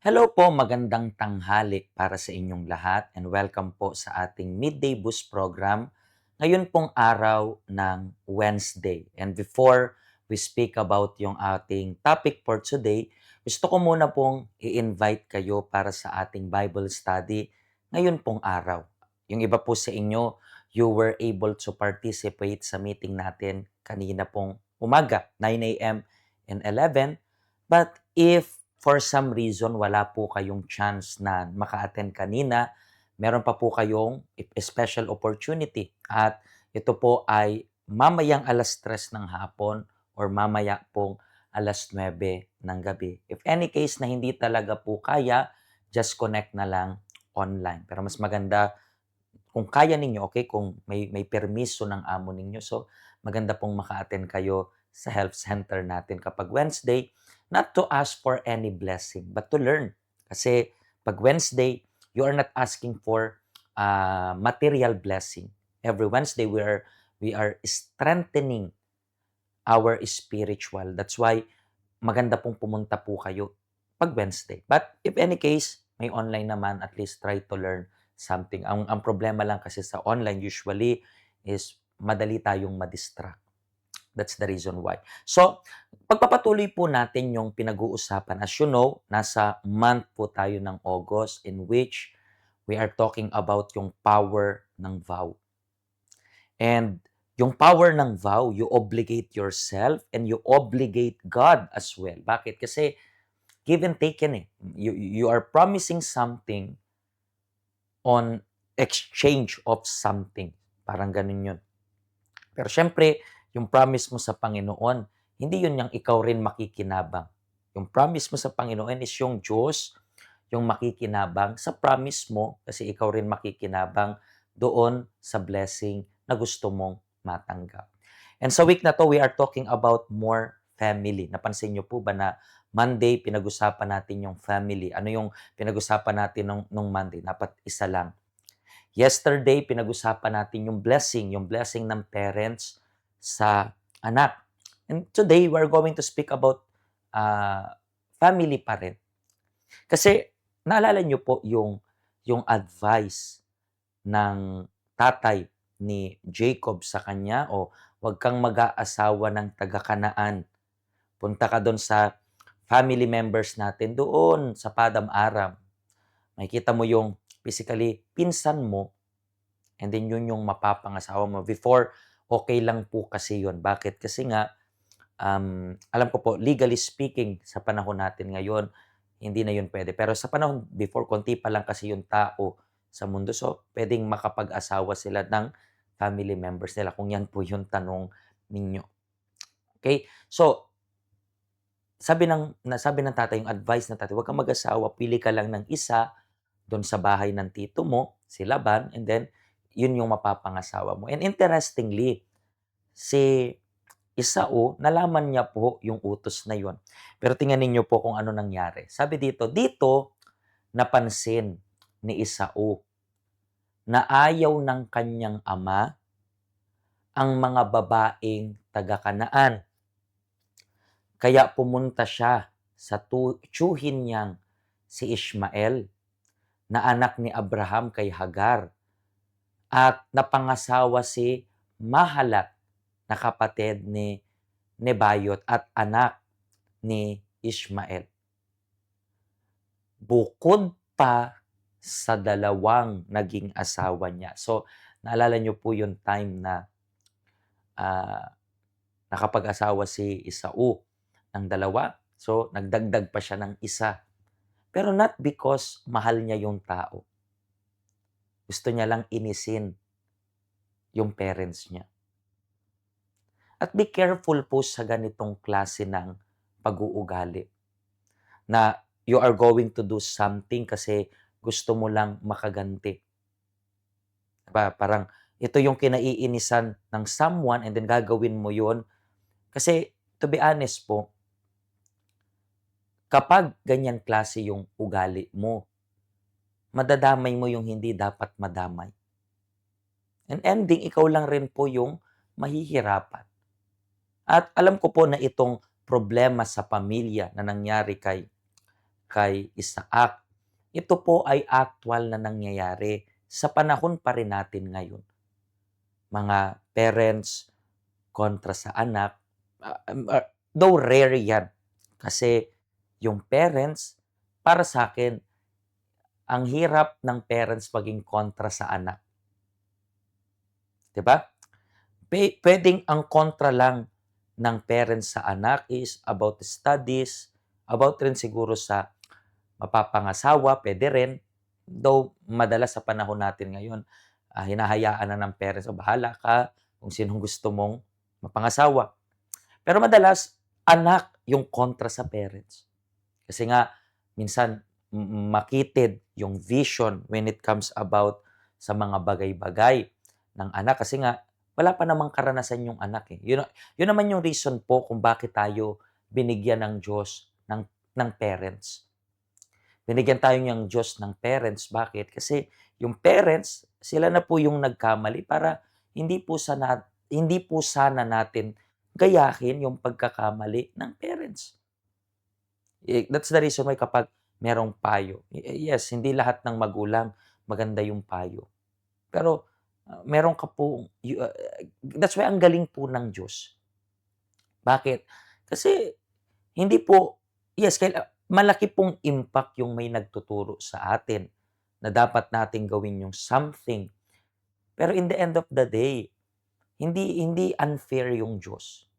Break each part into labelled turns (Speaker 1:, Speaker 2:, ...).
Speaker 1: Hello po, magandang tanghali para sa inyong lahat and welcome po sa ating Midday Boost program. Ngayon pong araw ng Wednesday. And before we speak about yung ating topic for today, gusto ko muna pong i-invite kayo para sa ating Bible study ngayon pong araw. Yung iba po sa inyo, you were able to participate sa meeting natin kanina pong umaga, 9 a.m. and 11. But if for some reason wala po kayong chance na maka-attend kanina, meron pa po kayong special opportunity at ito po ay mamayang 3:00 ng hapon or mamaya pong 9:00 ng gabi. If any case na hindi talaga po kaya, just connect na lang online. Pero mas maganda kung kaya ninyo, okay, kung may permiso ng amo ninyo, so maganda pong maka-attend kayo sa health center natin kapag Wednesday, not to ask for any blessing, but to learn. Kasi 'pag Wednesday, you are not asking for material blessing. Every Wednesday, we are strengthening our spiritual. That's why maganda pong pumunta po kayo 'pag Wednesday. But if any case, may online naman, at least try to learn something. Ang problema lang kasi sa online usually is madali tayong ma-distract. That's the reason why. So, pagpapatuloy po natin yung pinag-uusapan. As you know, nasa month po tayo ng August in which we are talking about yung power ng vow. And yung power ng vow, you obligate yourself and you obligate God as well. Bakit? Kasi give and take yan eh. You are promising something on exchange of something. Parang ganun yun. Pero syempre, yung promise mo sa Panginoon, hindi yun yung ikaw rin makikinabang. Yung promise mo sa Panginoon is yung Diyos yung makikinabang sa promise mo kasi ikaw rin makikinabang doon sa blessing na gusto mong matanggap. And sa week na to, we are talking about more family. Napansin niyo po ba na Monday, pinag-usapan natin yung family. Ano yung pinag-usapan natin nung Monday? Dapat isa lang. Yesterday, pinag-usapan natin yung blessing ng parents sa anak. And today, we're going to speak about family pa rin. Kasi naalala niyo po yung advice ng tatay ni Jacob sa kanya, o "Huwag kang mag-aasawa ng taga-Kanaan. Punta ka do'n sa family members natin doon sa Padam-aram. Makikita mo yung physically pinsan mo and then yun yung mapapangasawa mo." Before, okay lang po kasi yun. Bakit? Kasi nga, alam ko po, legally speaking, sa panahon natin ngayon, hindi na yun pwede. Pero sa panahon before, konti pa lang kasi yung tao sa mundo. So, pwedeng makapag-asawa sila ng family members nila kung yan po yung tanong ninyo. Okay? So, sabi ng tatay, yung advice ng tatay, "Huwag kang mag-asawa, pili ka lang ng isa do'n sa bahay ng tito mo, si Laban, and then yun yung mapapangasawa mo." And interestingly, si Esau, nalaman niya po yung utos na yun. Pero tingnan ninyo po kung ano nangyari. Sabi dito napansin ni Esau na ayaw ng kanyang ama ang mga babaeng taga-Kanaan. Kaya pumunta siya sa tiyuhin niyang si Ishmael na anak ni Abraham kay Hagar at napangasawa si Mahalat na kapatid ni Nebayot at anak ni Ishmael. Bukod pa sa dalawang naging asawa niya. So, naalala niyo po yung time na nakapag-asawa si Esau ng dalawa. So, nagdagdag pa siya ng isa. Pero not because mahal niya yung tao. Gusto niya lang inisin yung parents niya. At be careful po sa ganitong klase ng pag-uugali na you are going to do something kasi gusto mo lang makaganti. Diba? Parang ito yung kinaiinisan ng someone and then gagawin mo yun. Kasi to be honest po, kapag ganyan klase yung ugali mo, madadamay mo yung hindi dapat madamay. And ending, ikaw lang rin po yung mahihirapan. At alam ko po na itong problema sa pamilya na nangyari kay kay Isaac. Ito po ay actual na nangyayari sa panahon pa rin natin ngayon. Mga parents kontra sa anak, though rare yan. Kasi yung parents, para sa akin, ang hirap ng parents maging kontra sa anak. 'Di ba? Puwedeng ang kontra lang ng parents sa anak is about studies, about rin siguro sa mapapangasawa, puwede rin. Though madalas sa panahon natin ngayon, hinahayaan na ng parents, "O bahala ka kung sinong gusto mong mapangasawa." Pero madalas, anak yung kontra sa parents. Kasi nga minsan makitid yung vision when it comes about sa mga bagay-bagay ng anak kasi nga wala pa namang karanasan yung anak, eh. Yun naman yung reason po kung bakit tayo binigyan ng Diyos ng parents. Binigyan tayo niyang Diyos ng parents, bakit? Kasi yung parents, sila na po yung nagkamali para hindi po sana natin gayahin yung pagkakamali ng parents. That's the reason why kapag merong payo, yes, hindi lahat ng magulang maganda yung payo. Pero meron ka po, that's why ang galing po ng Diyos. Bakit? Kasi hindi po, yes, malaki pong impact yung may nagtuturo sa atin na dapat nating gawin yung something. Pero in the end of the day, hindi unfair yung Diyos.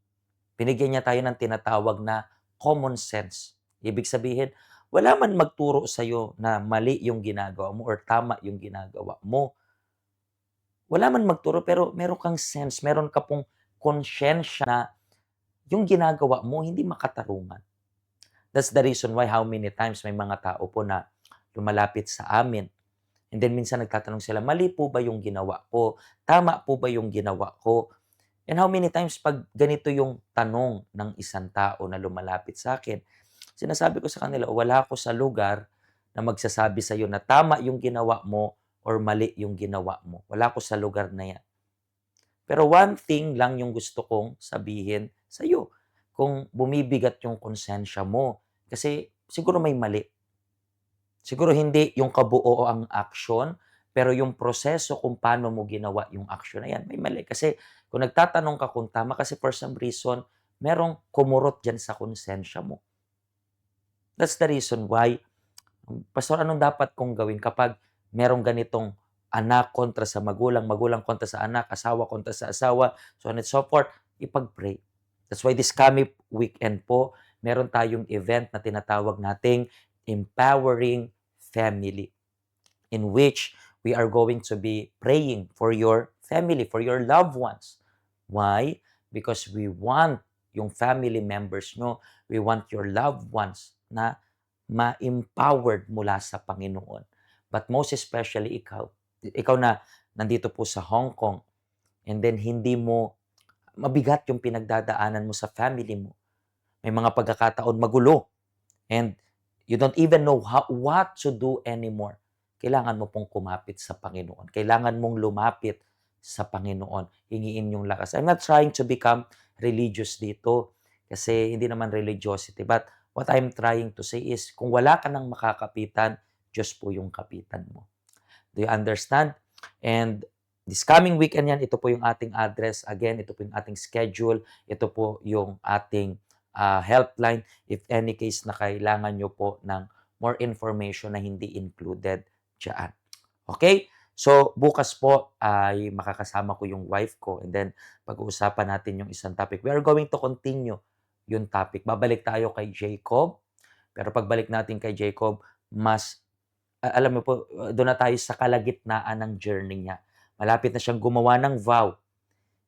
Speaker 1: Binigyan niya tayo ng tinatawag na common sense. Ibig sabihin, wala man magturo sa'yo na mali yung ginagawa mo or tama yung ginagawa mo. Wala man magturo pero meron kang sense, meron ka pong konsyensya na yung ginagawa mo hindi makatarungan. That's the reason why how many times may mga tao po na lumalapit sa amin. And then minsan nagtatanong sila, mali po ba yung ginawa ko? Tama po ba yung ginawa ko? And how many times pag ganito yung tanong ng isang tao na lumalapit sa akin, sinasabi ko sa kanila, wala ako sa lugar na magsasabi sa iyo na tama yung ginawa mo or mali yung ginawa mo. Wala ako sa lugar na yan. Pero one thing lang yung gusto kong sabihin sa iyo. Kung bumibigat yung konsensya mo, kasi siguro may mali. Siguro hindi yung kabuo ang action, pero yung proseso kung paano mo ginawa yung action na yan, may mali. Kasi kung nagtatanong ka kung tama, kasi for some reason, merong kumurot dyan sa konsensya mo. That's the reason why, Pastor, anong dapat kong gawin kapag merong ganitong anak kontra sa magulang, magulang kontra sa anak, asawa kontra sa asawa, so on and so forth, ipag-pray. That's why this coming weekend po, meron tayong event na tinatawag nating Empowering Family, in which we are going to be praying for your family, for your loved ones. Why? Because we want yung family members nyo, we want your loved ones na ma-empowered mula sa Panginoon. But most especially ikaw na nandito po sa Hong Kong, and then hindi mo, mabigat yung pinagdadaanan mo sa family mo. May mga pagkakataon magulo, and you don't even know what to do anymore. Kailangan mo pong kumapit sa Panginoon. Kailangan mong lumapit sa Panginoon. Hingiin yung lakas. I'm not trying to become religious dito kasi hindi naman religiosity, but what I'm trying to say is, kung wala ka nang makakapitan, Diyos po yung kapitan mo. Do you understand? And this coming weekend yan, ito po yung ating address. Again, ito po yung ating schedule. Ito po yung ating helpline. If any case na kailangan nyo po ng more information na hindi included dyan. Okay? So, bukas po ay makakasama ko yung wife ko and then pag-uusapan natin yung isang topic. We are going to continue yung topic. Babalik tayo kay Jacob. Pero pagbalik natin kay Jacob, alam mo po, doon na tayo sa kalagitnaan ng journey niya. Malapit na siyang gumawa ng vow.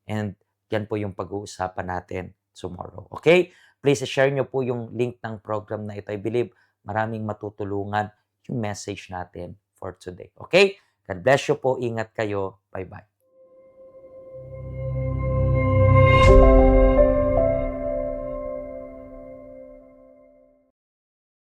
Speaker 1: And yan po yung pag-uusapan natin tomorrow. Okay? Please share nyo po yung link ng program na ito. I believe maraming matutulungan yung message natin for today. Okay? God bless you po. Ingat kayo. Bye-bye.